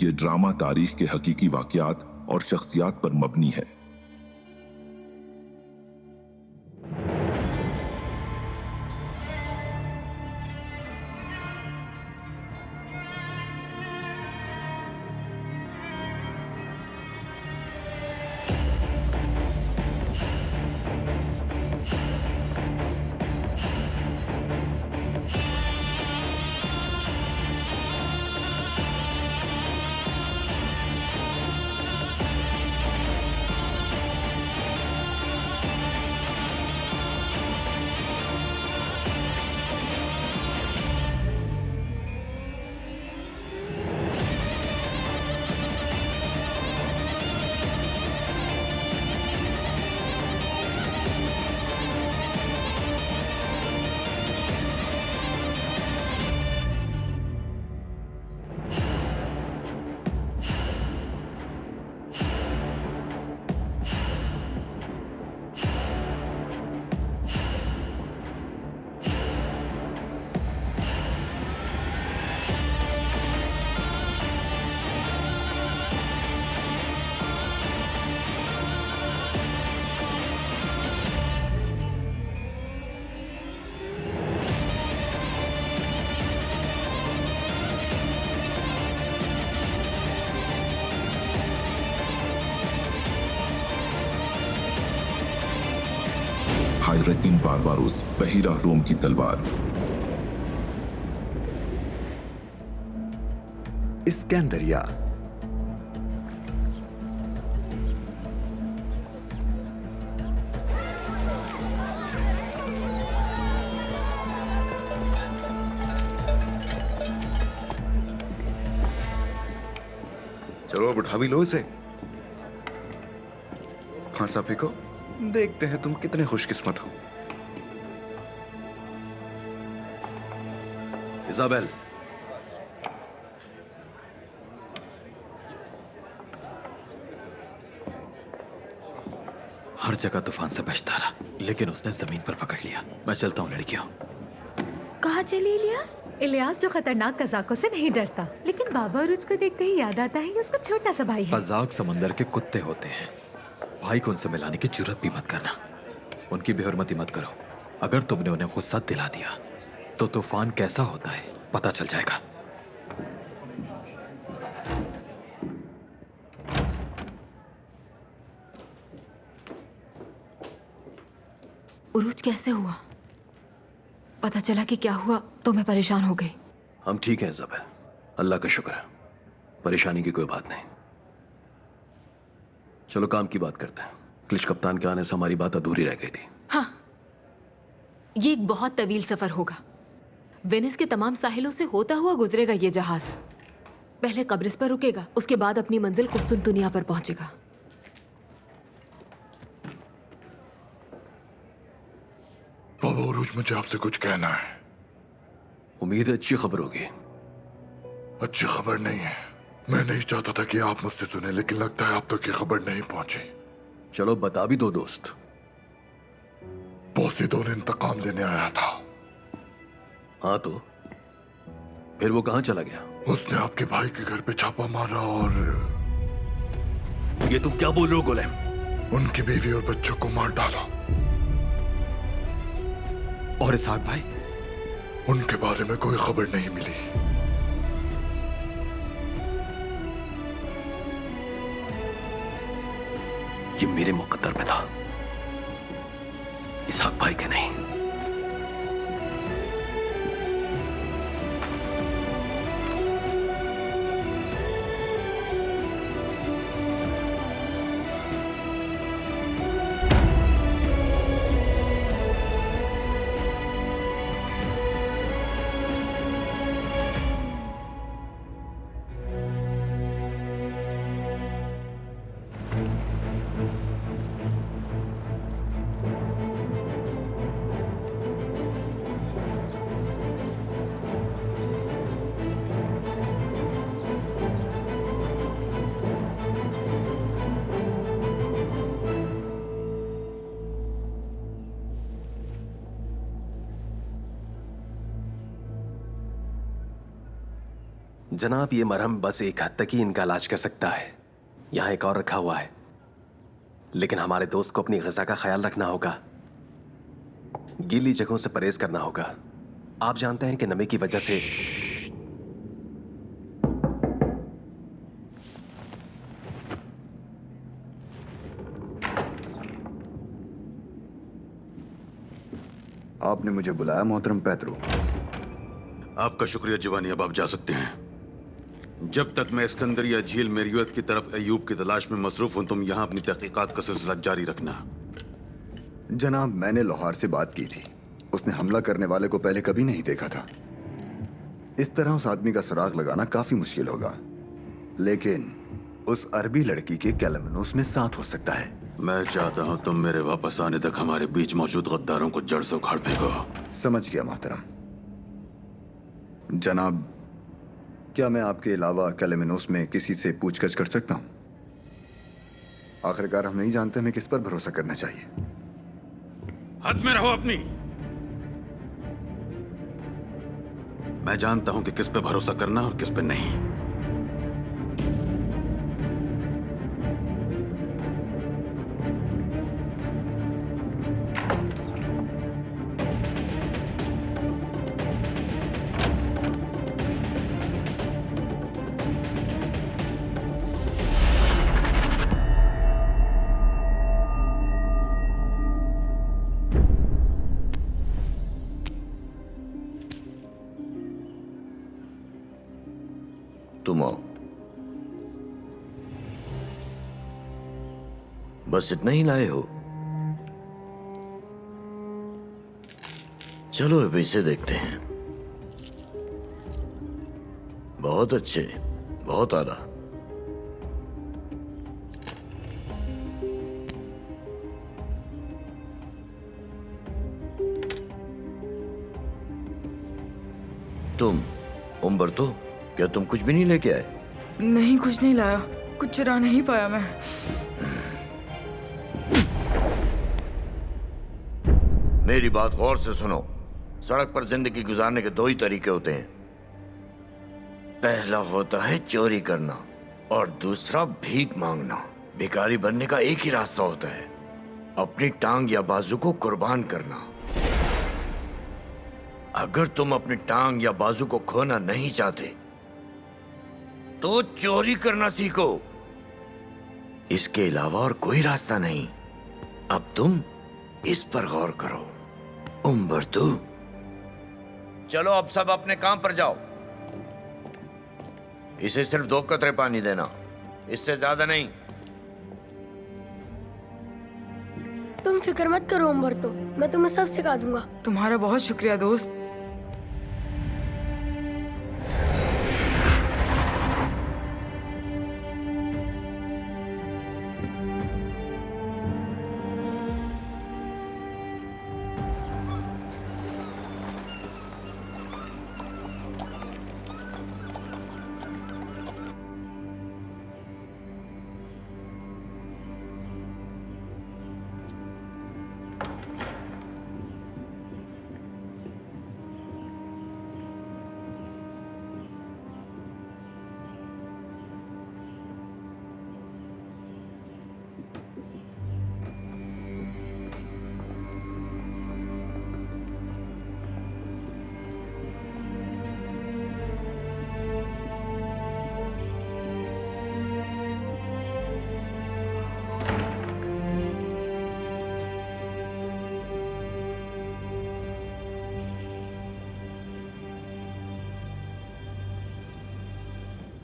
ये ड्रामा तारीख के हकीकी वाक़यात और शख्सियात पर मबनी है। हायरद्दीन बारबारोस, बहीरा रोम की तलवार। इस्कंदरिया। चलो अब उठा भी लो इसे। फांसा फेंको, देखते हैं तुम कितने खुशकिस्मत हो। इजाबेल, हर जगह तूफान से बचता रहा, लेकिन उसने जमीन पर पकड़ लिया। मैं चलता हूँ लड़कियों। कहाँ चली इलियास? इलियास जो खतरनाक कज़ाकों से नहीं डरता, लेकिन बाबा अरूज को देखते ही याद आता है कि उसका छोटा सा भाई है। कज़ाक समंदर के कुत्ते होते हैं। भाई को उनसे मिलाने की जुर्रत भी मत करना। उनकी बेहरमती मत करो। अगर तुमने उन्हें गुस्सा दिला दिया तो तूफान कैसा होता है पता चल जाएगा। उरूज कैसे हुआ? पता चला कि क्या हुआ तो मैं परेशान हो गई। हम ठीक हैं इज़ाबेल, अल्लाह का शुक्र है। परेशानी की कोई बात नहीं। चलो काम की बात करते हैं। क्लिच कप्तान के आने से हमारी बात अधूरी रह गई थी। हाँ, ये एक बहुत तवील सफर होगा। वेनिस के तमाम साहिलों से होता हुआ गुजरेगा ये जहाज। पहले कब्रिस पर रुकेगा, उसके बाद अपनी मंजिल कुस्तुनतुनिया पर पहुंचेगा। बाबा उरूज, मुझे आपसे कुछ कहना है। उम्मीद है अच्छी खबर होगी। अच्छी खबर नहीं है। मैं नहीं चाहता था कि आप मुझसे सुने, लेकिन लगता है आप तक ये खबर नहीं पहुंची। चलो बता भी दो दोस्त। पोसीडोन इंतकाम लेने आया था। हाँ तो फिर वो कहाँ चला गया? उसने आपके भाई के घर पे छापा मारा और ये तुम क्या बोल रहे हो गुलाम? उनकी बीवी और बच्चों को मार डाला। और इसहाक भाई? उनके बारे में कोई खबर नहीं मिली। ये मेरे मुकद्दर में था, इसहाक भाई के नहीं। जनाब, ये मरहम बस एक हद तक ही इनका इलाज कर सकता है। यहाँ एक और रखा हुआ है, लेकिन हमारे दोस्त को अपनी ग़िज़ा का ख्याल रखना होगा। गीली जगहों से परहेज करना होगा। आप जानते हैं कि नमी की वजह से आपने मुझे बुलाया मोहतरम पैतरो? आपका शुक्रिया जवानी, अब आप जा सकते हैं। जब तक मैं सिकंदरिया झील मेरियत की तरफ अयूब की तलाश में मसरूफ हूं, तुम यहाँ अपनी तहकीकात का सिलसिला जारी रखना। जनाब, मैंने लोहार से बात की थी। उसने हमला करने वाले को पहले कभी नहीं देखा था। इस तरह उस आदमी का सुराग लगाना काफी मुश्किल होगा, लेकिन उस अरबी लड़की के कैलमनूस में साथ हो सकता है। मैं चाहता हूं तुम मेरे वापस आने तक हमारे बीच मौजूद गद्दारों को जड़ से उखाड़ फेंको। समझ गया मोहतरम। जनाब, क्या मैं आपके अलावा कैलमनूस में किसी से पूछगछ कर सकता हूं? आखिरकार हम नहीं जानते हमें किस पर भरोसा करना चाहिए। हद में रहो अपनी। मैं जानता हूं कि किस पे भरोसा करना और किस पे नहीं। तुम आओ। बस इतना ही लाए हो? चलो अब इसे देखते हैं। बहुत अच्छे, बहुत आला। तुम उम्बरतो, क्या तुम कुछ भी नहीं लेके आए? नहीं, कुछ नहीं लाया। कुछ चुरा नहीं पाया मैं। मेरी बात गौर से सुनो। सड़क पर जिंदगी गुजारने के दो ही तरीके होते हैं। पहला होता है चोरी करना और दूसरा भीख मांगना। भिखारी बनने का एक ही रास्ता होता है, अपनी टांग या बाजू को कुर्बान करना। अगर तुम अपनी टांग या बाजू को खोना नहीं चाहते तो चोरी करना सीखो। इसके अलावा और कोई रास्ता नहीं। अब तुम इस पर गौर करो। उम्बरतो, चलो अब सब अपने काम पर जाओ। इसे सिर्फ 2 कतरे पानी देना, इससे ज्यादा नहीं। तुम फिक्र मत करो उम्बरतो, मैं तुम्हें सब सिखा दूंगा। तुम्हारा बहुत शुक्रिया दोस्त।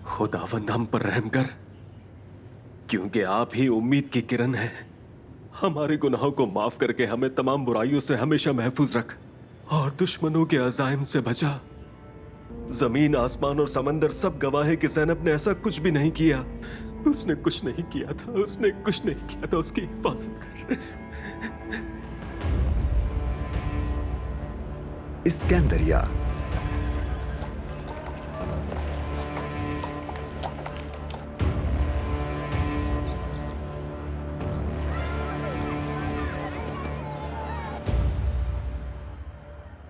खुदावंद हम पर रहम कर, क्योंकि आप ही उम्मीद की किरण है। हमारे गुनाहों को माफ करके हमें तमाम बुराइयों से हमेशा महफूज रख और दुश्मनों के अजाइम से बचा। जमीन, आसमान और समंदर सब गवाह है कि ज़ैनब ने ऐसा कुछ भी नहीं किया। उसने कुछ नहीं किया था, उसने कुछ नहीं किया था। उसकी हिफाजत कर। इस्कंदरिया।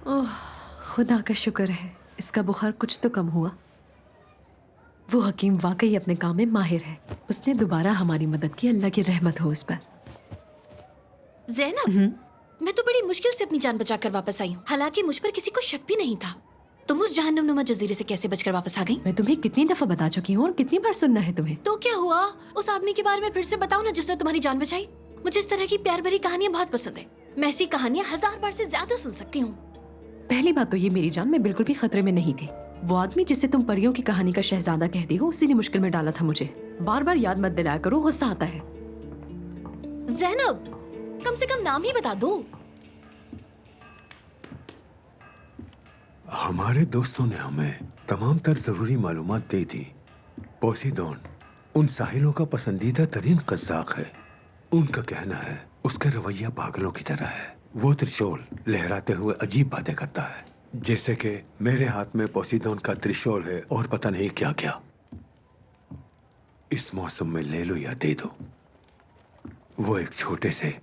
ओह, खुदा का शुक्र है, इसका बुखार कुछ तो कम हुआ। वो हकीम वाकई अपने काम में माहिर है। उसने दोबारा हमारी मदद की, अल्लाह की रहमत हो उस पर। ज़ैनब, मैं तो बड़ी मुश्किल से अपनी जान बचाकर वापस आई हूँ। हालांकि मुझ पर किसी को शक भी नहीं था। तुम उस जहन्नुमा जजीरे से कैसे बचकर वापस आ गई? मैं तुम्हें कितनी दफा बता चुकी हूँ और कितनी बार सुनना है तुम्हें? तो क्या हुआ? उस आदमी के बारे में फिर से बताओ ना जिसने तुम्हारी जान बचाई। मुझे इस तरह की प्यार भरी कहानियाँ बहुत पसंद है। मैं ऐसी कहानियाँ 1000 बार से ज्यादा सुन सकती हूँ। पहली बात तो ये मेरी जान, मैं बिल्कुल भी खतरे में नहीं थी। वो आदमी जिसे तुम परियों की कहानी का शहजादा कहती हो, उसी ने मुश्किल में डाला था मुझे। बार बार याद मत दिलाया करो, गुस्सा आता है। ज़ैनब, कम से कम नाम ही बता दो। हमारे दोस्तों ने हमें तमाम तर जरूरी मालूमात दी थी। पोसीडोन उन साहिलों का पसंदीदा तरीन कज़्ज़ाक़ है। उनका कहना है उसका रवैया पागलों की तरह है। वो त्रिशूल लहराते हुए अजीब बातें करता है, जैसे कि मेरे हाथ में पोसीडोन का त्रिशूल है और पता नहीं क्या क्या। इस मौसम में ले लो या दे दो। वो एक छोटे से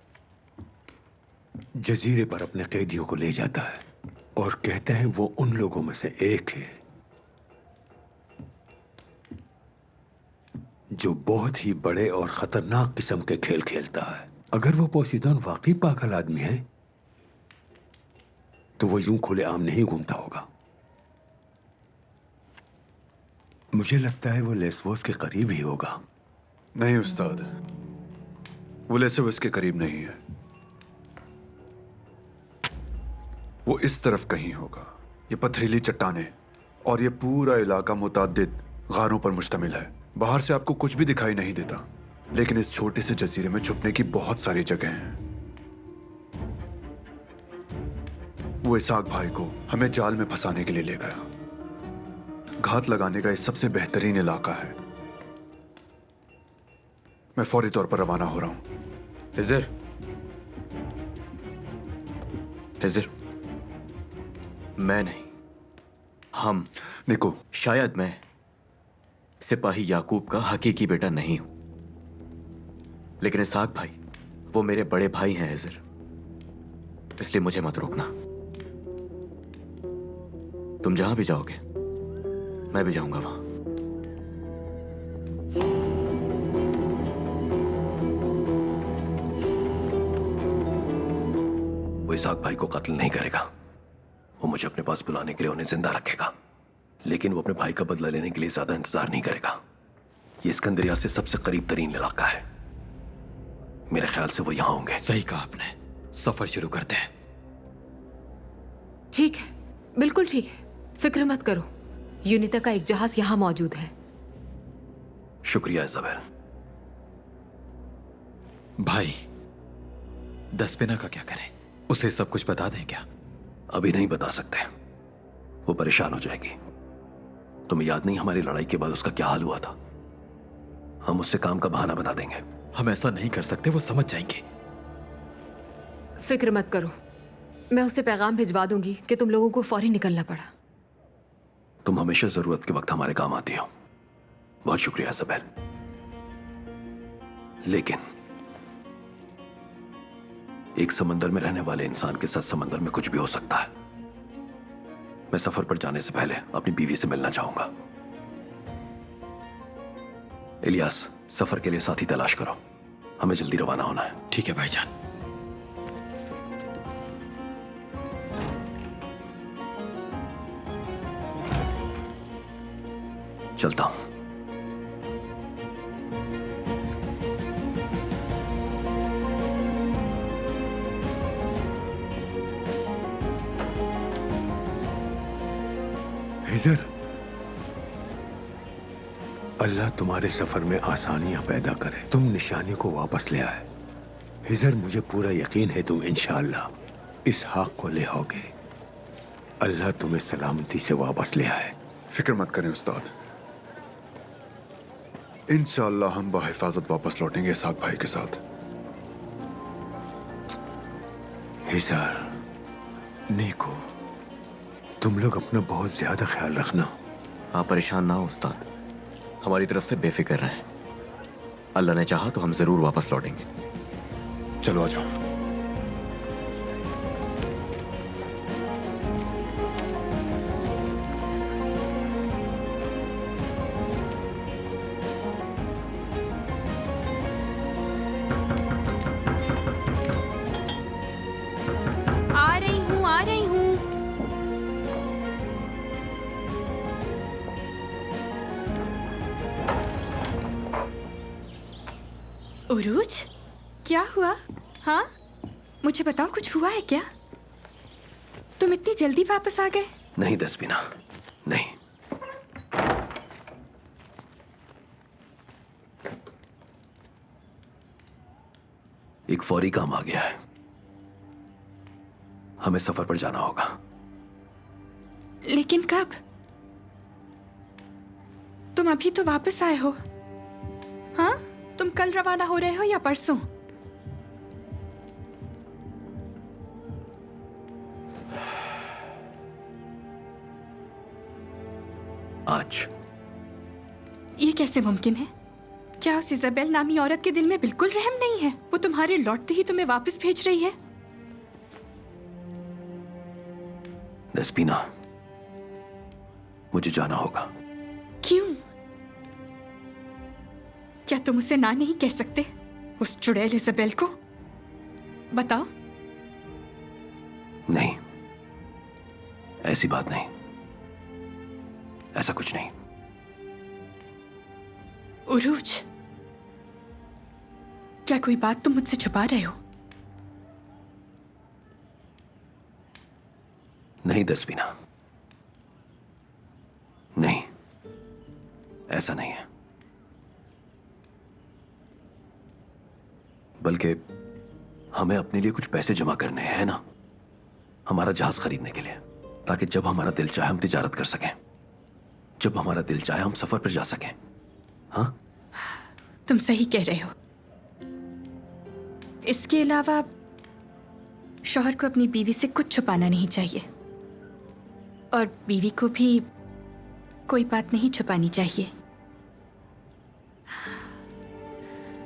जजीरे पर अपने कैदियों को ले जाता है और कहते हैं वो उन लोगों में से एक है जो बहुत ही बड़े और खतरनाक किस्म के खेल खेलता है। अगर वो पोसीडोन वाकई पागल आदमी है तो वो यूं खुलेआम नहीं घूमता होगा। मुझे लगता है वो लेस्वोस के करीब ही होगा। नहीं उस्ताद, वो लेस्वोस के करीब नहीं है। वो इस तरफ कहीं होगा। ये पथरीली चट्टानें और ये पूरा इलाका मुताद्दिद गारों पर मुश्तमिल है। बाहर से आपको कुछ भी दिखाई नहीं देता, लेकिन इस छोटे से जजीरे में छुपने की बहुत सारी जगह हैं। वो इसाक भाई को हमें जाल में फंसाने के लिए ले गया। घात लगाने का ये सबसे बेहतरीन इलाका है। मैं फौरी तौर पर रवाना हो रहा हूं। हिजर, हिजर, मैं नहीं, हम। निको, शायद मैं सिपाही याकूब का हकीकी बेटा नहीं हूं, लेकिन इसाक भाई वो मेरे बड़े भाई हैं हिजर, इसलिए मुझे मत रोकना। तुम जहां भी जाओगे मैं भी जाऊंगा वहां। वो इसाक भाई को कत्ल नहीं करेगा। वो मुझे अपने पास बुलाने के लिए उन्हें जिंदा रखेगा, लेकिन वो अपने भाई का बदला लेने के लिए ज्यादा इंतजार नहीं करेगा। ये सिकंदरिया से सबसे करीब तरीन इलाका है। मेरे ख्याल से वो यहां होंगे। सही कहा आपने। सफर शुरू करते हैं। ठीक है, बिल्कुल ठीक है। फिक्र मत करो, यूनिता का एक जहाज यहां मौजूद है। शुक्रिया इज़ाबेल। भाई, दसपिना का क्या करें? उसे सब कुछ बता दें क्या? अभी नहीं बता सकते, वो परेशान हो जाएगी। तुम्हें याद नहीं हमारी लड़ाई के बाद उसका क्या हाल हुआ था? हम उससे काम का बहाना बना देंगे। हम ऐसा नहीं कर सकते, वो समझ जाएंगे। फिक्र मत करो, मैं उसे पैगाम भिजवा दूंगी कि तुम लोगों को फौरी निकलना पड़ा। तुम हमेशा जरूरत के वक्त हमारे काम आती हो। बहुत शुक्रिया इज़ाबेल। लेकिन एक समंदर में रहने वाले इंसान के साथ समंदर में कुछ भी हो सकता है। मैं सफर पर जाने से पहले अपनी बीवी से मिलना चाहूंगा। इलियास, सफर के लिए साथी तलाश करो। हमें जल्दी रवाना होना है। ठीक है भाईजान। चलता हूं। हिजर, अल्लाह तुम्हारे सफर में आसानियां पैदा करे। तुम निशानी को वापस ले आए। हिजर, मुझे पूरा यकीन है तुम इंशाअल्लाह इस हक को ले आओगे। अल्लाह तुम्हें सलामती से वापस ले आए। फिक्र मत करें उस्ताद, इंशाअल्लाह हम बाहिफाजत वापस लौटेंगे इसाक भाई के साथ। हिजर, नीको, तुम लोग अपना बहुत ज्यादा ख्याल रखना। आप परेशान ना हो उस्ताद, हमारी तरफ से बेफिक्र रहें। अल्लाह ने चाहा तो हम जरूर वापस लौटेंगे। चलो आ जाओ। उरूज, क्या हुआ? हाँ, मुझे बताओ, कुछ हुआ है क्या? तुम इतनी जल्दी वापस आ गए? नहीं दस्पिना, नहीं। एक फौरी काम आ गया है, हमें सफर पर जाना होगा। लेकिन कब? तुम अभी तो वापस आए हो। हाँ, तुम कल रवाना हो रहे हो या परसों? आज। ये कैसे मुमकिन है? क्या उस इजाबेल नामी औरत के दिल में बिल्कुल रहम नहीं है? वो तुम्हारे लौटते ही तुम्हें वापस भेज रही है। दस्पिना, मुझे जाना होगा। क्यों? क्या तुम उसे ना नहीं कह सकते, उस चुड़ैल इजाबेल को? बताओ। नहीं, ऐसी बात नहीं, ऐसा कुछ नहीं। उरूज, क्या कोई बात तुम मुझसे छुपा रहे हो? नहीं दस्पिना, नहीं, ऐसा नहीं है। बल्कि हमें अपने लिए कुछ पैसे जमा करने हैं ना, हमारा जहाज खरीदने के लिए, ताकि जब हमारा दिल चाहे हम तिजारत कर सकें, जब हमारा दिल चाहे हम सफर पर जा सकें। हाँ, तुम सही कह रहे हो। इसके अलावा शौहर को अपनी बीवी से कुछ छुपाना नहीं चाहिए, और बीवी को भी कोई बात नहीं छुपानी चाहिए।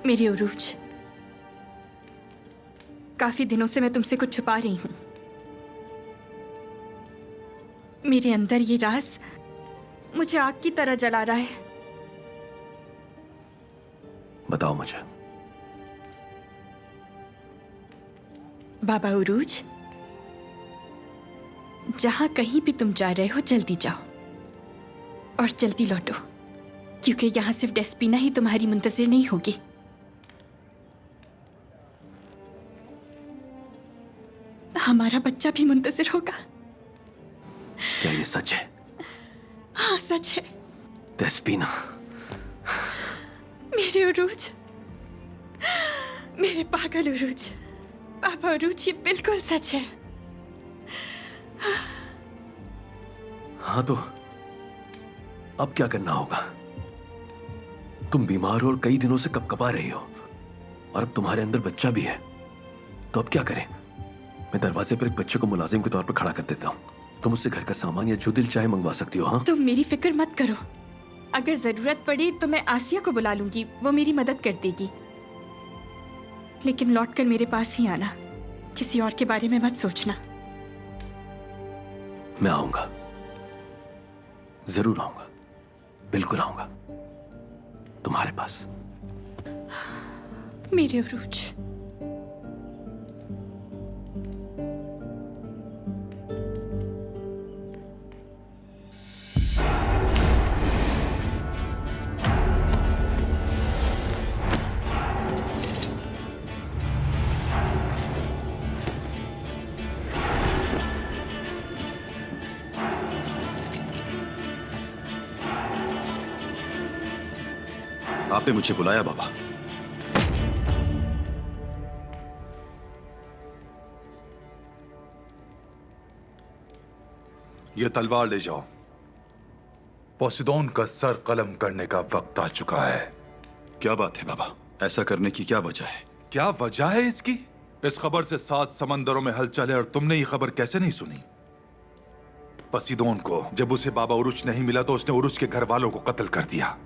मेरी उरूज, काफी दिनों से मैं तुमसे कुछ छुपा रही हूं। मेरे अंदर ये राज मुझे आग की तरह जला रहा है। बताओ मुझे। बाबा उरूज, जहां कहीं भी तुम जा रहे हो, जल्दी जाओ और जल्दी लौटो, क्योंकि यहां सिर्फ डेस्पिना ही तुम्हारी मुंतजिर नहीं होगी। हमारा बच्चा भी मुंतजिर होगा। क्या ये सच है? हाँ, सच है। डेस्पिना, मेरे उरूज, मेरे पागल उरूज, बाबा उरूज, ये बिल्कुल सच है। हाँ, तो अब क्या करना होगा? तुम बीमार हो और कई दिनों से कपकपा रही हो, और अब तुम्हारे अंदर बच्चा भी है, तो अब क्या करें? मैं दरवाजे पर एक बच्चे को मुलाजिम के तौर पर खड़ा कर देता हूँ। तुम उससे घर का सामान या जो दिल चाहे मंगवा सकती हो। हाँ, तुम मेरी फिक्र मत करो। अगर जरूरत पड़ी तो मैं आसिया को बुला लूंगी, वो मेरी मदद कर देगी। लेकिन लौटकर मेरे पास ही आना, किसी और के बारे में मत सोचना। मैं आऊंगा, जरूर आऊंगा, बिल्कुल आऊंगा तुम्हारे पास। मेरे उरूज, आपने मुझे बुलाया बाबा? ये तलवार ले जाओ। पोसिडोन का सर कलम करने का वक्त आ चुका है। क्या बात है बाबा? ऐसा करने की क्या वजह है? क्या वजह है इसकी? इस खबर से 7 समंदरों में हलचल है और तुमने ये खबर कैसे नहीं सुनी? पोसिडोन को जब उसे बाबा उरुच नहीं मिला तो उसने उरुच के घर वालों को कत्ल कर दिया।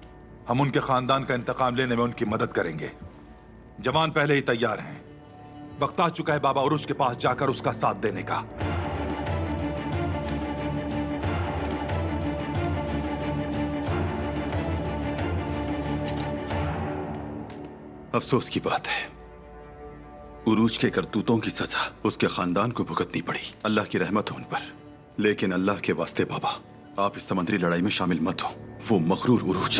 हम उनके खानदान का इंतकाम लेने में उनकी मदद करेंगे। जवान पहले ही तैयार हैं। वक्त आ चुका है बाबा उरुच के पास जाकर उसका साथ देने का। अफसोस की बात है, उरूज के करतूतों की सजा उसके खानदान को भुगतनी पड़ी। अल्लाह की रहमत हो उन पर। लेकिन अल्लाह के वास्ते बाबा, आप इस समुद्री लड़ाई में शामिल मत हो। वो मगरूर उरूज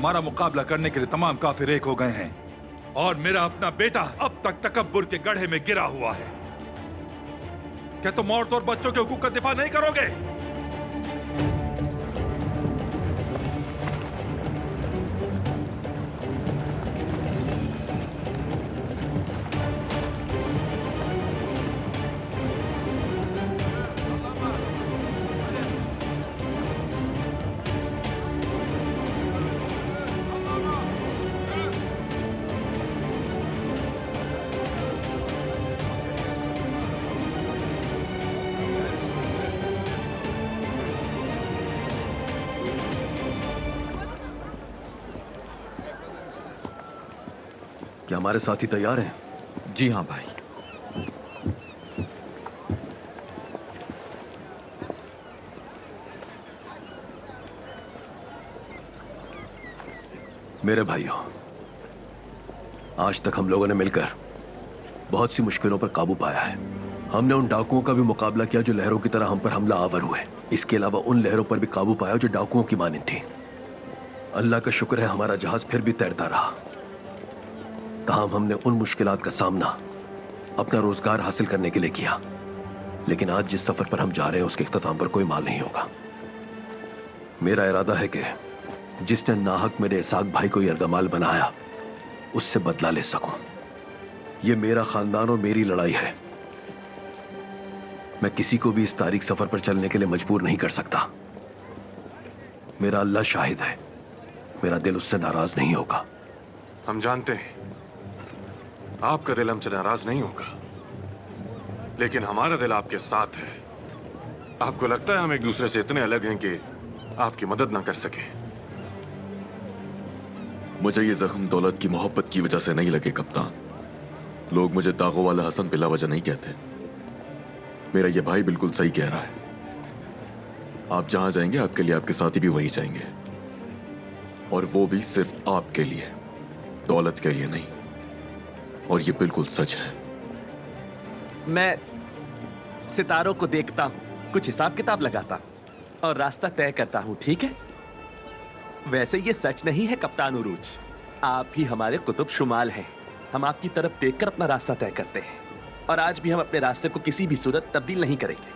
हमारा मुकाबला करने के लिए तमाम काफिर एक हो गए हैं और मेरा अपना बेटा अब तक तकब्बुर के गड्ढे में गिरा हुआ है। क्या तुम औरतों और बच्चों के हुकूक का दिफा नहीं करोगे? क्या हमारे साथी तैयार हैं? जी हाँ भाई। मेरे भाइयों, आज तक हम लोगों ने मिलकर बहुत सी मुश्किलों पर काबू पाया है। हमने उन डाकुओं का भी मुकाबला किया जो लहरों की तरह हम पर हमला आवर हुए। इसके अलावा उन लहरों पर भी काबू पाया जो डाकुओं की मानिंद थी। अल्लाह का शुक्र है हमारा जहाज फिर भी तैरता रहा। ताहम हमने उन मुश्किलात का सामना अपना रोजगार हासिल करने के लिए किया। लेकिन आज जिस सफर पर हम जा रहे हैं उसके इख्तिताम पर कोई माल नहीं होगा। मेरा इरादा है कि जिसने नाहक मेरे इसाक भाई को यरगमाल बनाया उससे बदला ले सकूं। यह मेरा खानदान और मेरी लड़ाई है। मैं किसी को भी इस तारीख सफर पर चलने के लिए मजबूर नहीं कर सकता। मेरा अल्लाह शाहिद है, मेरा दिल उससे नाराज नहीं होगा। हम जानते हैं आपका दिल हमसे नाराज नहीं होगा, लेकिन हमारा दिल आपके साथ है। आपको लगता है हम एक दूसरे से इतने अलग हैं कि आपकी मदद ना कर सके। मुझे ये जख्म दौलत की मोहब्बत की वजह से नहीं लगे कप्तान। लोग मुझे दागों वाला हसन बिला वजह नहीं कहते। मेरा ये भाई बिल्कुल सही कह रहा है। आप जहां जाएंगे आपके लिए आपके साथी भी वहीं जाएंगे, और वो भी सिर्फ आपके लिए, दौलत के लिए नहीं। और ये बिल्कुल सच है। मैं सितारों को देखता हूँ, कुछ हिसाब किताब लगाता हूँ और रास्ता तय करता हूँ, ठीक है? वैसे ये सच नहीं है कप्तान उरूज, आप ही हमारे कुतुब शुमाल हैं। हम आपकी तरफ देखकर अपना रास्ता तय करते हैं और आज भी हम अपने रास्ते को किसी भी सूरत तब्दील नहीं करेंगे।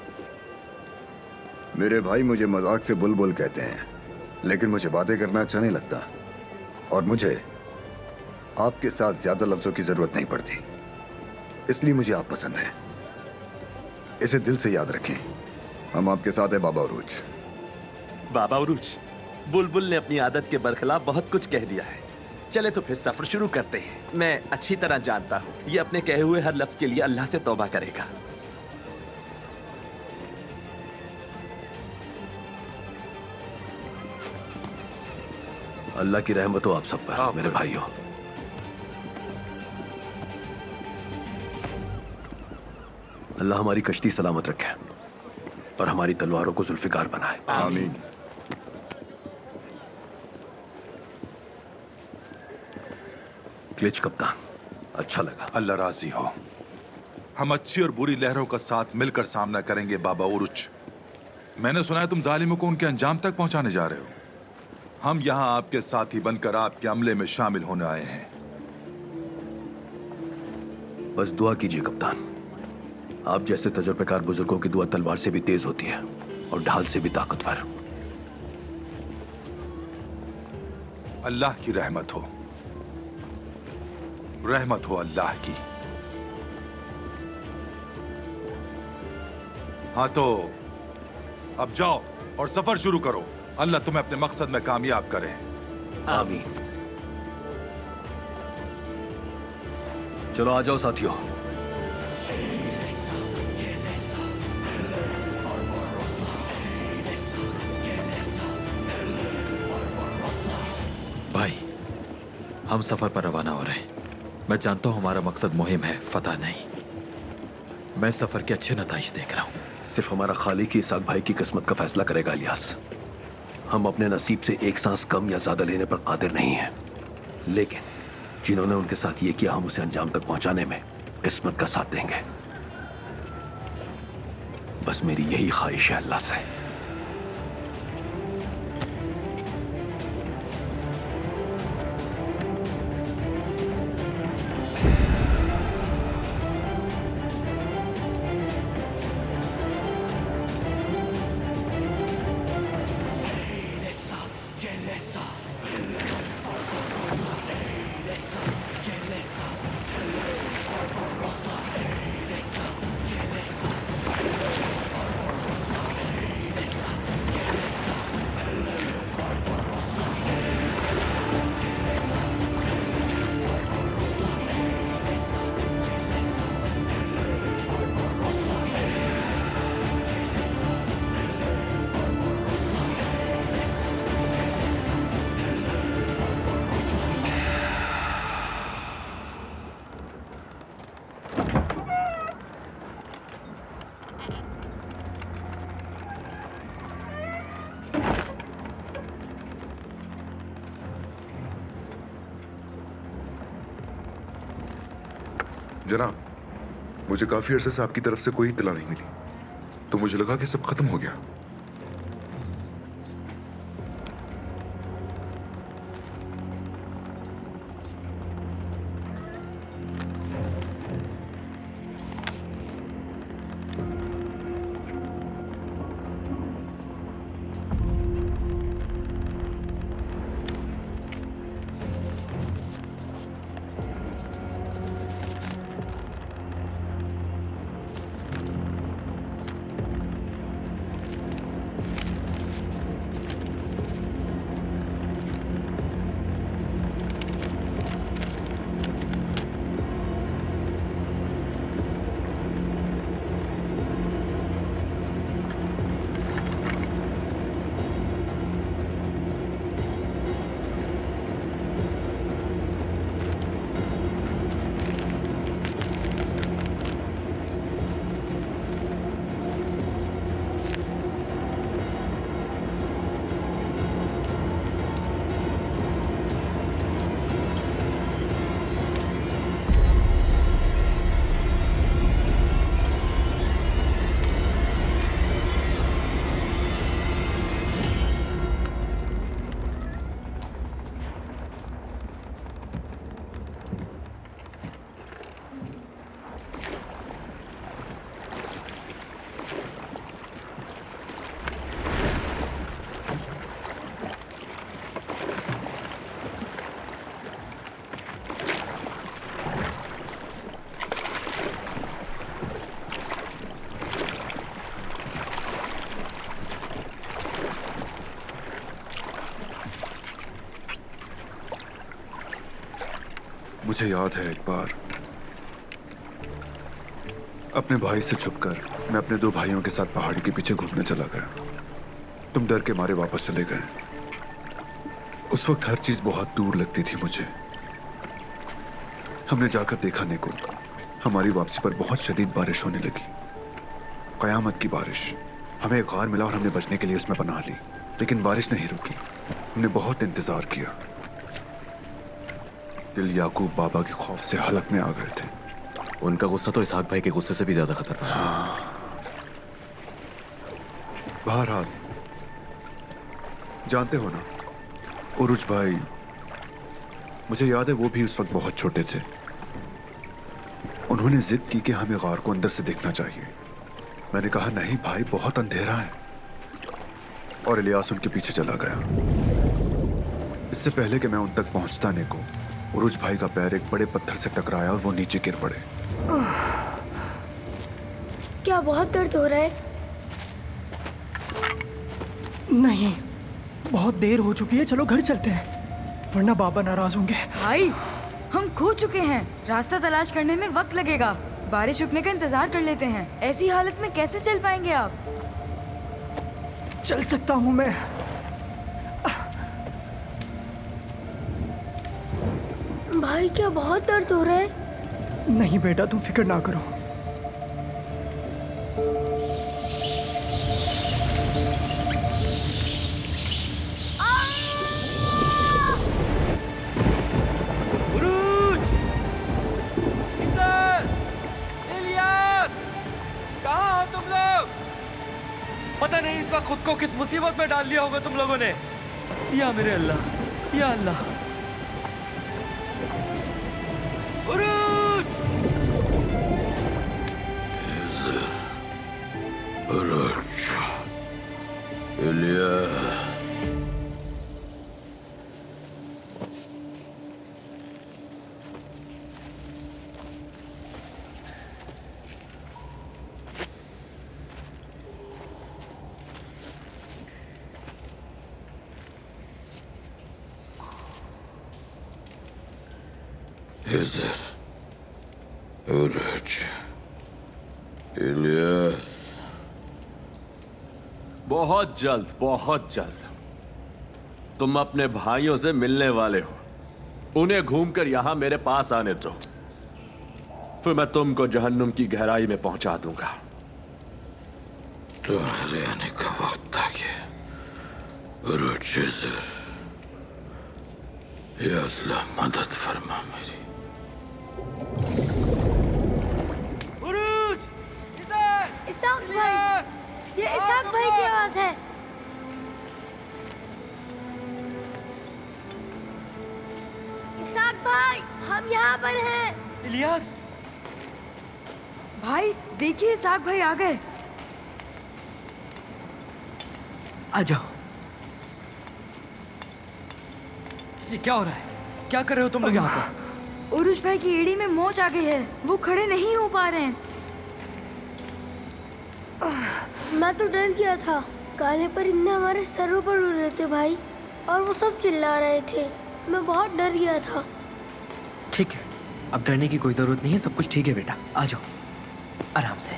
मेरे भाई मुझे मजाक से बुलबुल कहते हैं, लेकिन मुझे बातें करना अच्छा नहीं लगता और मुझे आपके साथ ज्यादा लफ्जों की जरूरत नहीं पड़ती, इसलिए मुझे आप पसंद हैं। इसे दिल से याद रखें। हम आपके साथ हैं बाबा उरूज। बाबा उरूज, बुलबुल ने अपनी आदत के बरखिलाफ बहुत कुछ कह दिया है। चले तो फिर सफर शुरू करते हैं। मैं अच्छी तरह जानता हूँ ये अपने कहे हुए हर लफ्ज के लिए अल्लाह से तौबा करेगा। अल्लाह की रहमत हो आप सब पर मेरे भाइयों। अल्लाह हमारी कश्ती सलामत रखे और हमारी तलवारों को जुल्फिकार बनाए। आमीन। क्लिच कप्तान, अच्छा लगा। अल्लाह राजी हो। हम अच्छी और बुरी लहरों का साथ मिलकर सामना करेंगे बाबा उरुच। मैंने सुना है तुम जालिमों को उनके अंजाम तक पहुंचाने जा रहे हो। हम यहां आपके साथी बनकर आपके अमले में शामिल होने आए हैं। बस दुआ कीजिए कप्तान। आप जैसे तजुर्बेकार बुजुर्गों की दुआ तलवार से भी तेज होती है और ढाल से भी ताकतवर। अल्लाह की रहमत हो, रहमत हो अल्लाह की। हाँ तो अब जाओ और सफर शुरू करो। अल्लाह तुम्हें अपने मकसद में कामयाब करे। आमीन। चलो आ जाओ साथियों। भाई, हम सफर पर रवाना हो रहे हैं। मैं जानता हूं हमारा मकसद मुहिम है, फतह नहीं। मैं सफर के अच्छे नताइज देख रहा हूं। सिर्फ हमारा खालिक ही इसाक भाई की किस्मत का फैसला करेगा इलियास। हम अपने नसीब से एक सांस कम या ज्यादा लेने पर कादिर नहीं हैं, लेकिन जिन्होंने उनके साथ ये किया हम उसे अंजाम तक पहुंचाने में किस्मत का साथ देंगे। बस मेरी यही ख्वाहिश है अल्लाह से। जनाब, मुझे काफी अरसे से आपकी तरफ से कोई इत्तला नहीं मिली, तो मुझे लगा कि सब खत्म हो गया। मुझे याद है एक बार अपने भाई से छुपकर मैं अपने 2 भाइयों के साथ पहाड़ी के पीछे घूमने चला गया। तुम डर के मारे वापस चले गए। उस वक्त हर चीज बहुत दूर लगती थी मुझे। हमने जाकर देखा नेको, हमारी वापसी पर बहुत शदीद बारिश होने लगी, कयामत की बारिश। हमें एक गार मिला और हमने बचने के लिए उसमें पनाह ली, लेकिन बारिश नहीं रुकी। हमने बहुत इंतजार किया। दिल याकूब बाबा के खौफ से हलक में आ गए थे। उनका गुस्सा तो इसहाक भाई के गुस्से से भी ज्यादा खतरनाक है। बहरहाल जानते हो ना, उरुज भाई, मुझे याद है वो भी उस वक्त बहुत छोटे थे। उन्होंने जिद की कि हमें गार को अंदर से देखना चाहिए। मैंने कहा नहीं भाई, बहुत अंधेरा है, और इलियास उनके पीछे चला गया। इससे पहले कि मैं उन तक पहुंचता नेको, उरुज भाई का पैर एक बड़े पत्थर से टकराया और वो नीचे गिर पड़े। क्या बहुत दर्द हो रहा है? नहीं, बहुत देर हो चुकी है, चलो घर चलते हैं, वरना बाबा नाराज होंगे। भाई, हम खो चुके हैं, रास्ता तलाश करने में वक्त लगेगा। बारिश रुकने का इंतजार कर लेते हैं। ऐसी हालत में कैसे चल पाएंगे आप? चल सकता हूँ मैं। भाई क्या बहुत दर्द हो रहा है? नहीं बेटा, तुम फिक्र ना करो। उरूज! इधर! इलियास! कहाँ हो तुम लोग? पता नहीं इस वक्त खुद को किस मुसीबत में डाल लिया होगा तुम लोगों ने। या मेरे अल्लाह, या अल्लाह। उरूज! उरूज, इलियास। Hizr, उरूज, इलियास। बहुत जल्द तुम अपने भाइयों से मिलने वाले हो। उन्हें घूमकर यहां मेरे पास आने दो, फिर मैं तुमको जहन्नुम की गहराई में पहुंचा दूंगा। तुम्हारे आने का वक्त आ गया, उरूज। या अल्लाह, मदद फरमा मेरी। पर हैं। इलियास भाई देखिए, साग भाई आ गए। आ जाओ। ये क्या हो रहा है? क्या कर रहे हो तुम लोग यहाँ पर? उरुष भाई की एड़ी में मोच आ गई है, वो खड़े नहीं हो पा रहे हैं। मैं तो डर गया था, काले परिंदे हमारे सरों पर उड़ रहे थे भाई, और वो सब चिल्ला रहे थे। मैं बहुत डर गया था। ठीक है, अब डरने की कोई जरूरत नहीं है, सब कुछ ठीक है बेटा। आ जाओ आराम से।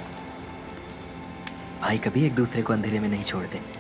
भाई कभी एक दूसरे को अंधेरे में नहीं छोड़ते।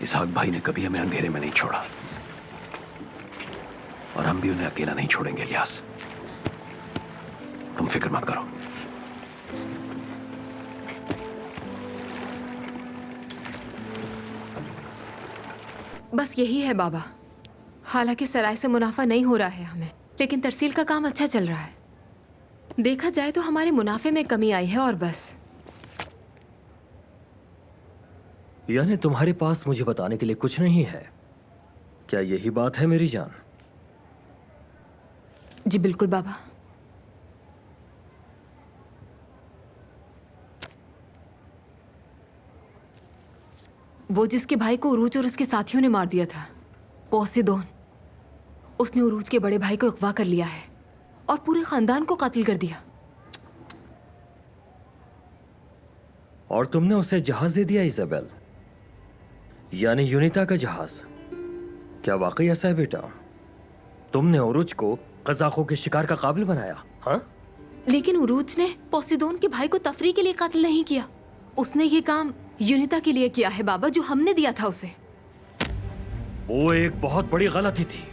इसहाक भाई ने कभी हमें अंधेरे में नहीं छोड़ा, और हम भी उन्हें अकेला नहीं छोड़ेंगे इलियास। तुम फिक्र मत करो। बस यही है बाबा। हालांकि सराय से मुनाफा नहीं हो रहा है हमें, लेकिन तरसील का काम अच्छा चल रहा है। देखा जाए तो हमारे मुनाफे में कमी आई है, और बस। यानी तुम्हारे पास मुझे बताने के लिए कुछ नहीं है, क्या यही बात है मेरी जान? जी बिल्कुल बाबा। वो जिसके भाई को उरूज और उसके साथियों ने मार दिया था, पोसीदोन, उसने उरूज के बड़े भाई को अगवा कर लिया है और पूरे खानदान को कत्ल कर दिया। और तुमने उसे जहाज दे दिया इजाबेल, यानी यूनिता का जहाज। क्या वाकई ऐसा है बेटा? तुमने उरूज को कज़ाकों के शिकार का काबिल बनाया? हाँ, लेकिन उरूज ने पोसीदोन के भाई को तफरी के लिए कत्ल नहीं किया। उसने ये काम यूनिता के लिए किया है बाबा, जो हमने दिया था उसे। वो एक बहुत बड़ी गलती थी।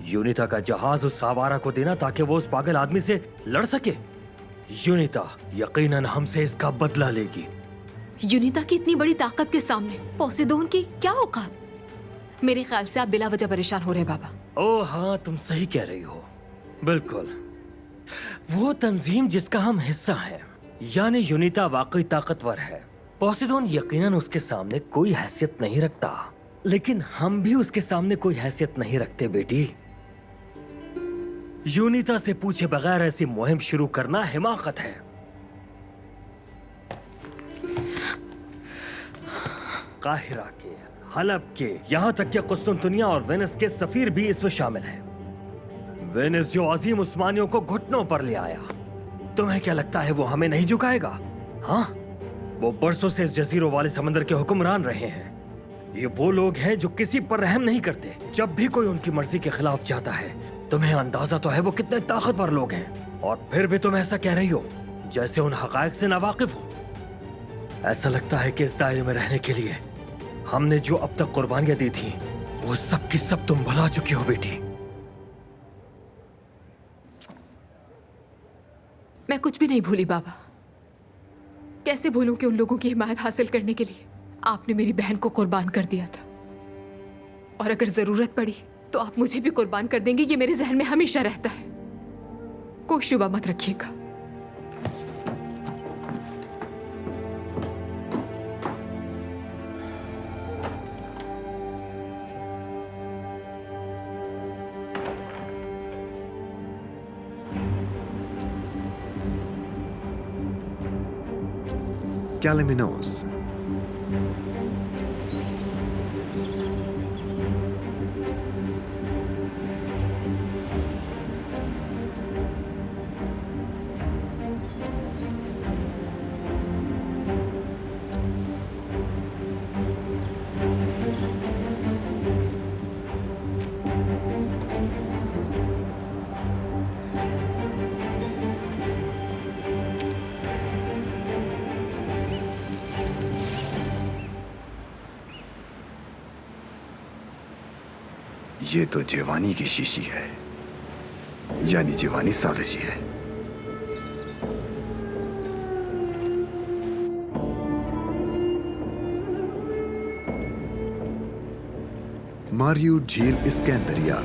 यूनिता का जहाज उस आवारा को देना ताकि वो उस पागल आदमी से लड़ सके। यूनिता यकीनन हमसे इसका बदला लेगी। यूनिता की इतनी बड़ी ताकत के सामने पोसीदोन की क्या औकात? मेरे ख्याल से आप बिला वजह परेशान हो रहे बाबा। ओह हाँ, तुम सही कह रही हो। बिल्कुल, वो तंजीम जिसका हम हिस्सा हैं, यानी यूनिता वाकई ताकतवर है। पोसीदोन यकीनन उसके सामने कोई हैसियत नहीं रखता, लेकिन हम भी उसके सामने कोई हैसियत नहीं रखते बेटी। यूनिता से पूछे बगैर ऐसी मुहिम शुरू करना हिमाकत है। काहिरा के, हलब के, यहाँ तक कि कुस्तुनतुनिया और वेनिस के सफीर भी इसमें शामिल हैं। वेनिस जो अजीम उस्मानियों को घुटनों पर ले आया, तुम्हें क्या लगता है वो हमें नहीं झुकाएगा? हाँ, वो बरसों से इस जजीरों वाले समंदर के हुक्मरान रहे हैं। ये वो लोग हैं जो किसी पर रहम नहीं करते। जब भी कोई उनकी मर्जी के खिलाफ जाता है, तुम्हें अंदाजा तो है वो कितने ताकतवर लोग हैं, और फिर भी तुम ऐसा कह रही हो जैसे उन हकायक से नावाकिफ हो। ऐसा लगता है कि इस दायरे में रहने के लिए हमने जो अब तक कुर्बानियां दी थी, वो सब की सब तुम भुला चुकी हो बेटी। मैं कुछ भी नहीं भूली बाबा। कैसे भूलूं कि उन लोगों की हिमायत हासिल करने के लिए आपने मेरी बहन को कुर्बान कर दिया था, और अगर जरूरत पड़ी तो आप मुझे भी कुर्बान कर देंगे। ये मेरे जहन में हमेशा रहता है, कोई शुबा मत रखिएगा। Caliminos. ये तो जवानी की शीशी है, यानी जवानी साजिशी है। मारियूट झील इस्कंदरिया।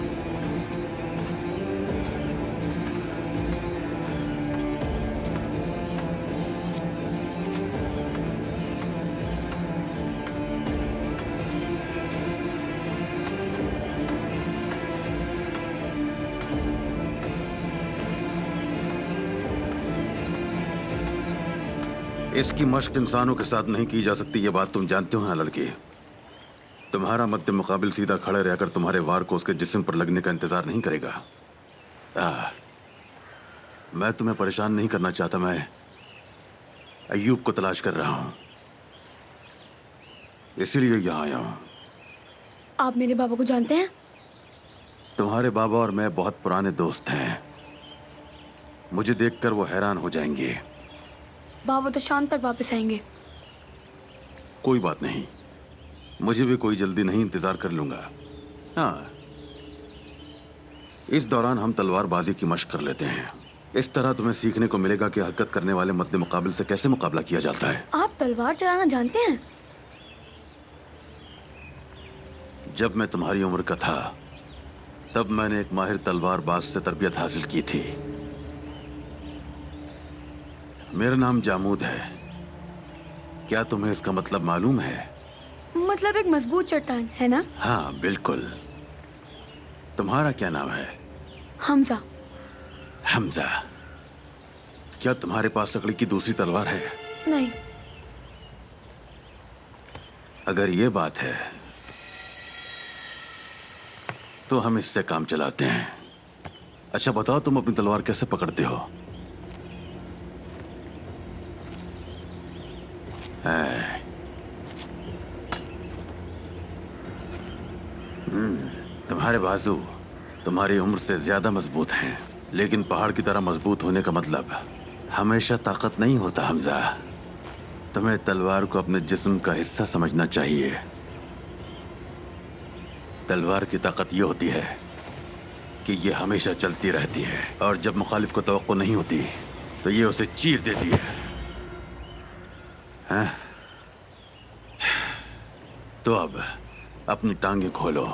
इसकी मश्क इंसानों के साथ नहीं की जा सकती, ये बात तुम जानते हो ना लड़की। तुम्हारा मद्दे मुकाबिल सीधा खड़े रहकर तुम्हारे वार को उसके जिस्म पर लगने का इंतजार नहीं करेगा। मैं तुम्हें परेशान नहीं करना चाहता, मैं अय्यूब को तलाश कर रहा हूं, इसीलिए यहां आया हूं। आप मेरे बाबा को जानते हैं? तुम्हारे बाबा और मैं बहुत पुराने दोस्त हैं। मुझे देखकर वो हैरान हो जाएंगे। बाबा तो शाम तक वापस आएंगे। कोई बात नहीं, मुझे भी कोई जल्दी नहीं, इंतजार कर लूंगा। हाँ, इस दौरान हम तलवारबाजी की मशक कर लेते हैं। इस तरह तुम्हें सीखने को मिलेगा कि हरकत करने वाले मद्दे मुकाबिल से कैसे मुकाबला किया जाता है। आप तलवार चलाना जानते हैं? जब मैं तुम्हारी उम्र का था तब मैंने एक माहिर तलवारबाज से तरबियत हासिल की थी। मेरा नाम जामूद है। क्या तुम्हें इसका मतलब मालूम है? मतलब एक मजबूत चट्टान, है ना? हाँ बिल्कुल। तुम्हारा क्या नाम है? हमजा। हमजा। क्या तुम्हारे पास लकड़ी की दूसरी तलवार है? नहीं। अगर ये बात है तो हम इससे काम चलाते हैं। अच्छा बताओ, तुम अपनी तलवार कैसे पकड़ते हो? तुम्हारे बाजू तुम्हारी उम्र से ज्यादा मजबूत हैं, लेकिन पहाड़ की तरह मजबूत होने का मतलब हमेशा ताकत नहीं होता हमजा। तुम्हें तलवार को अपने जिस्म का हिस्सा समझना चाहिए। तलवार की ताकत यह होती है कि यह हमेशा चलती रहती है और जब मुखालिफ को तवक्को नहीं होती तो ये उसे चीर देती है। हाँ? तो अब अपनी टांगे खोलो।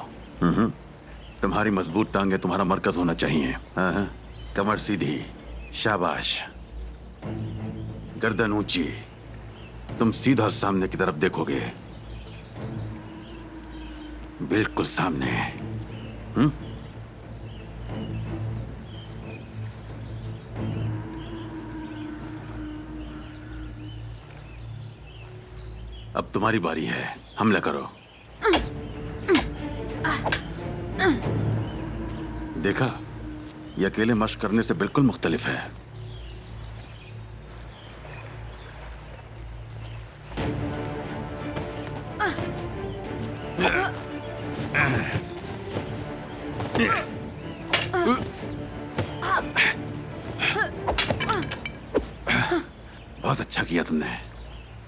तुम्हारी मजबूत टांगे तुम्हारा मरकज होना चाहिए। हाँ? कमर सीधी, शाबाश। गर्दन ऊंची, तुम सीधा सामने की तरफ देखोगे, बिल्कुल सामने। अब तुम्हारी बारी है, हमला करो। देखा, ये अकेले मश्क करने से बिल्कुल मुख्तलिफ है। बहुत अच्छा किया तुमने।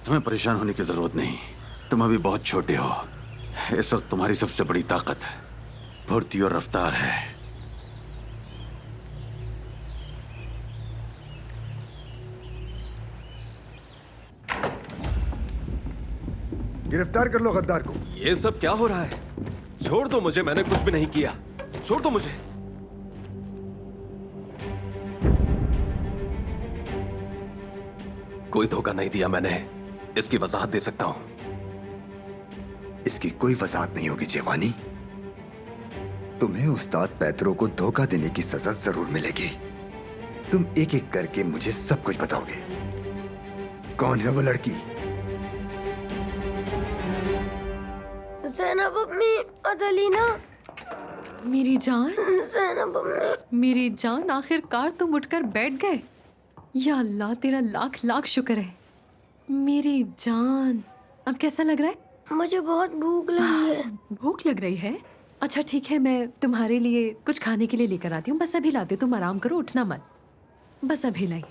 तुम्हें परेशान होने की जरूरत नहीं, तुम अभी बहुत छोटे हो। इस वक्त तुम्हारी सबसे बड़ी ताकत फुर्ती और रफ्तार है। गिरफ्तार कर लो गद्दार को। ये सब क्या हो रहा है? छोड़ दो मुझे, मैंने कुछ भी नहीं किया। छोड़ दो मुझे। कोई धोखा नहीं दिया मैंने, इसकी वजाहत दे सकता हूं। इसकी कोई वजाहत नहीं होगी जवानी। तुम्हें उस्ताद पैतरो को धोखा देने की सजा जरूर मिलेगी। तुम एक एक करके मुझे सब कुछ बताओगे। कौन है वो लड़की? ज़ैनब अम्मी, अदलीना। मेरी जान, ज़ैनब अम्मी। मेरी जान, आखिरकार तुम उठकर बैठ गए। या अल्लाह, तेरा लाख लाख शुक्र है। मेरी जान, अब कैसा लग रहा है? मुझे बहुत भूख लगी है। भूख लग रही है? अच्छा ठीक है, मैं तुम्हारे लिए कुछ खाने के लिए लेकर आती हूँ। बस अभी लाती हूँ, तुम आराम करो, उठना मत। बस अभी लाई।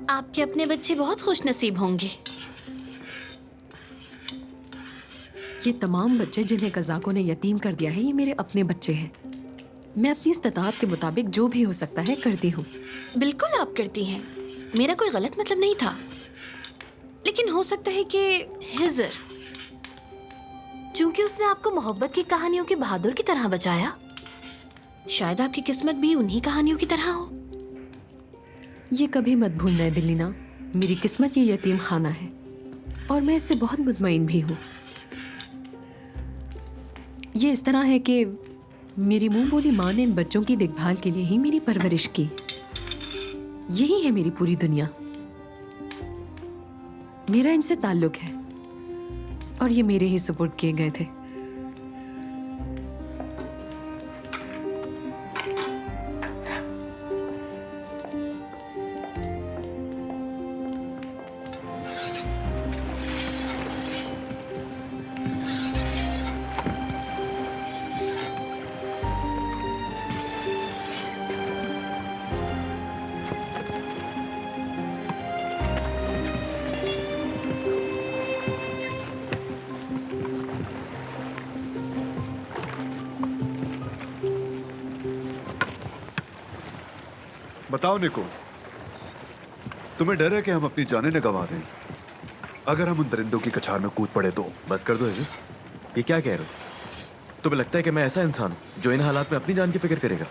आपके अपने बच्चे बहुत खुश नसीब होंगे। ये तमाम बच्चे जिन्हें कज़ाकों ने यतीम कर दिया है, ये मेरे अपने बच्चे हैं। मैं अपनी इस्ताअत के मुताबिक जो भी हो सकता है करती हूँ। बिल्कुल आप करती हैं, मेरा कोई गलत मतलब नहीं था। लेकिन हो सकता है कि हिजर, चूंकि उसने आपको मोहब्बत की कहानियों के बहादुर की तरह बचाया, शायद आपकी किस्मत भी उन्हीं कहानियों की तरह हो। ये कभी मत भूलना है दिलीना, मेरी किस्मत ये यतीम खाना है और मैं इससे बहुत मुतमईन भी हूँ। ये इस तरह है कि मेरी मुंह बोली माँ ने इन बच्चों की देखभाल के लिए ही मेरी परवरिश की। यही है मेरी पूरी दुनिया, मेरा इनसे ताल्लुक है और ये मेरे ही सुपुर्द किए गए थे। बताओ निको, तुम्हें डर है कि हम अपनी जानें न गंवा दें अगर हम उन दरिंदों की कछार में कूद पड़े तो? बस कर दो हिजर, ये क्या कह रहे हो? तुम्हें लगता है कि मैं ऐसा इंसान हूं जो इन हालात में अपनी जान की फिक्र करेगा?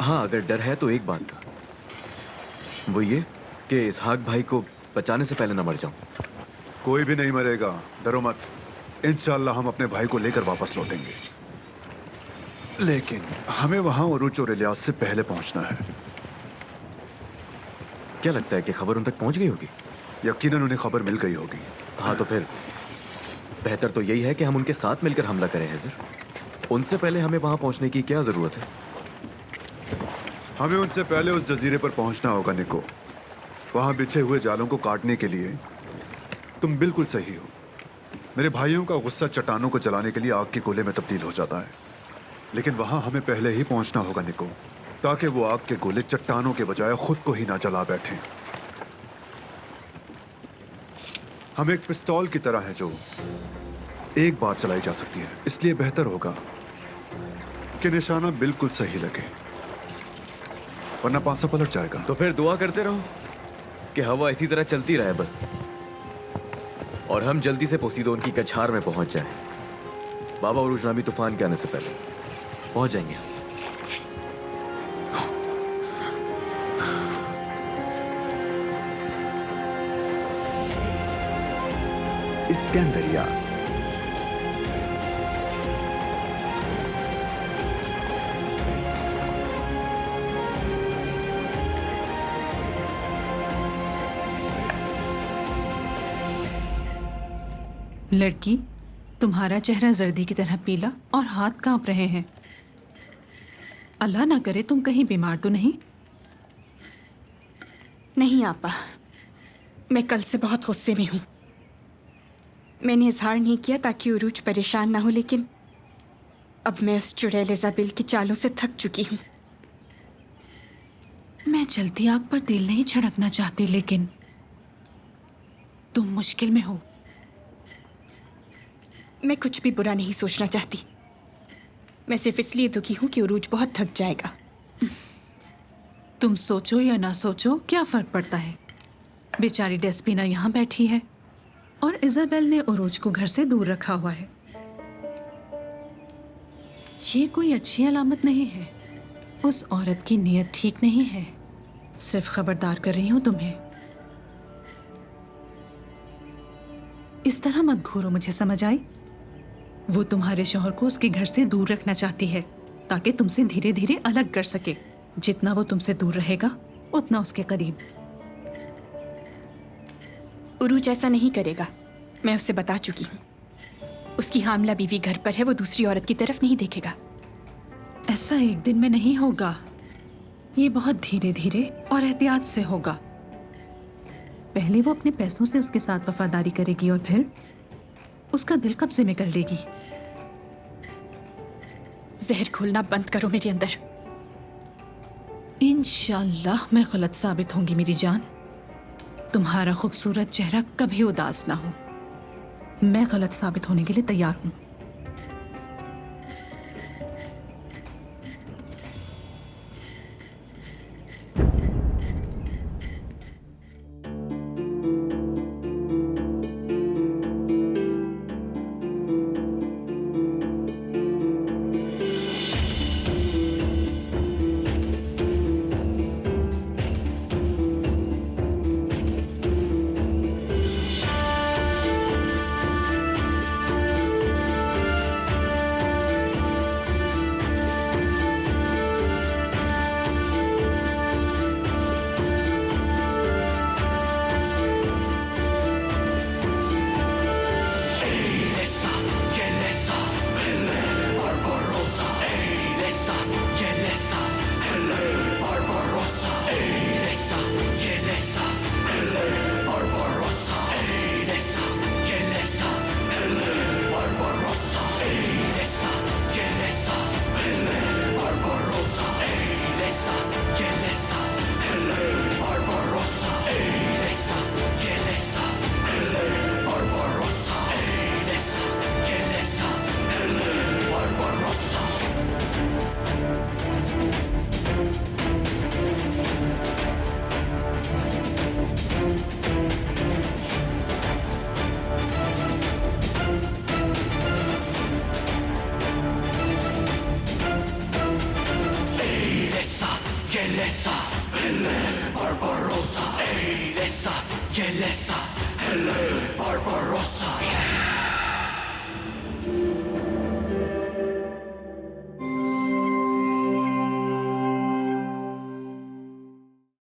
हाँ, अगर डर है तो एक बात का, वो ये कि इसहाक भाई को बचाने से पहले न मर जाऊं। कोई भी नहीं मरेगा, डरो मत। इंशाअल्लाह हम अपने भाई को लेकर वापस लौटेंगे, लेकिन हमें वहां उरूज और इलियास से पहले पहुंचना है। क्या लगता है कि खबर उन तक पहुंच गई होगी? यकीनन उन्हें खबर मिल गई होगी। हाँ, तो फिर बेहतर तो यही है कि हम उनके साथ मिलकर हमला करें हिजर। उनसे पहले हमें वहां पहुंचने की क्या जरूरत है? हमें उनसे पहले उस जजीरे पर पहुंचना होगा निको। वहां बिछे हुए जालों को काटने के लिए तुम बिल्कुल सही हो। मेरे भाइयों का गुस्सा चट्टानों को जलाने के लिए आग के गोले में तब्दील हो जाता है, लेकिन वहां हमें पहले ही पहुंचना होगा निको, ताकि वो आग के गोले चट्टानों के बजाय खुद को ही ना जला बैठे। हम एक पिस्तौल की तरह है जो एक बार चलाई जा सकती है, इसलिए बेहतर होगा कि निशाना बिल्कुल सही लगे, वरना पासा पलट जाएगा। तो फिर दुआ करते रहो कि हवा इसी तरह चलती रहे बस, और हम जल्दी से पोसीदोन की कछार में पहुंच जाएं। बाबा उरूज नामी तूफान के आने से पहले पहुंच जाएंगे। इस्कंदरिया। लड़की, तुम्हारा चेहरा जर्दी की तरह पीला और हाथ कांप रहे हैं। अल्लाह ना करे तुम कहीं बीमार तो नहीं? नहीं आपा, मैं कल से बहुत गुस्से में हूँ। मैंने इजहार नहीं किया ताकि उरूज परेशान ना हो, लेकिन अब मैं उस चुड़ैल इज़ाबेल की चालों से थक चुकी हूँ। मैं जलती आग पर तेल नहीं छिड़कना चाहती, लेकिन तुम मुश्किल में हो। मैं कुछ भी बुरा नहीं सोचना चाहती, मैं सिर्फ इसलिए दुखी हूं कि उरूज बहुत थक जाएगा। तुम सोचो या ना सोचो क्या फर्क पड़ता है? बेचारी डेस्पिना यहाँ बैठी है और इज़ाबेल ने उरूज को घर से दूर रखा हुआ है। ये कोई अच्छी अलामत नहीं है। उस औरत की नीयत ठीक नहीं है। सिर्फ खबरदार कर रही हूं तुम्हें। इस तरह मत घूरो, मुझे समझ आई? वो तुम्हारे शौहर को उसके घर से दूर रखना चाहती है ताकि तुमसे धीरे धीरे अलग कर सके। जितना वो तुमसे दूर रहेगा उतना उसके करीब। उरूज ऐसा नहीं करेगा, मैं उससे बता चुकी हूँ। उसकी हामला बीवी घर पर है, वो दूसरी औरत की तरफ नहीं देखेगा। ऐसा एक दिन में नहीं होगा, ये बहुत धीरे धीरे और एहतियात से होगा। पहले वो अपने पैसों से उसके साथ वफादारी करेगी और फिर उसका दिल कब्जे में कर लेगी। जहर घोलना बंद करो मेरे अंदर। इंशाअल्लाह मैं गलत साबित होंगी मेरी जान, तुम्हारा खूबसूरत चेहरा कभी उदास ना हो। मैं गलत साबित होने के लिए तैयार हूँ।